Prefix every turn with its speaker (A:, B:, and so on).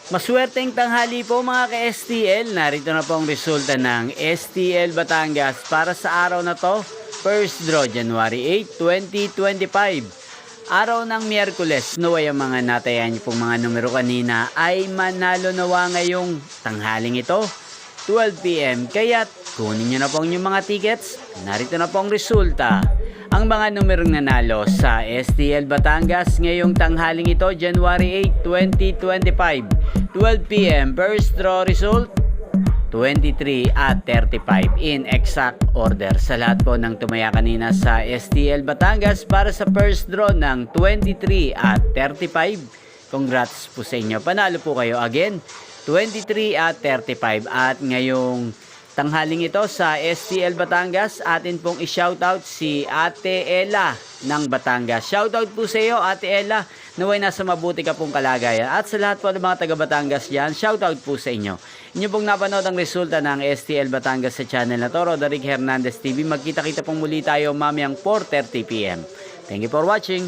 A: Maswerteng tanghali po mga ka-STL. Narito na po ang resulta ng STL Batangas para sa araw na to. First draw, January 8, 2025. Araw ng Miyerkules. Naway ang mga natayan niyo pong mga numero kanina ay manalo nawa ngayong tanghaling ito. 12 PM. Kaya't kunin nyo na po ang inyong mga tickets. Narito na po ang resulta. Ang mga numerong nanalo sa STL Batangas ngayong tanghaling ito, January 8, 2025. 12 PM. First draw result, 23 at 35 in exact order. Sa lahat po ng tumaya kanina sa STL Batangas para sa first draw ng 23 at 35. Congrats po sa inyo. Panalo po kayo again. 23 at 35. At ngayong tanghaling ito sa STL Batangas, atin pong i-shoutout si Ate Ella ng Batangas. Shoutout po sa iyo, Ate Ella. Naway nasa mabuti ka pong kalagayan. At sa lahat po ng mga taga Batangas dyan, shoutout po sa inyo. Inyo pong napanood ang resulta ng STL Batangas sa channel na to, Roderick Hernandez TV. Magkita-kita pong muli tayo mamayang 4:30 PM. Thank you for watching.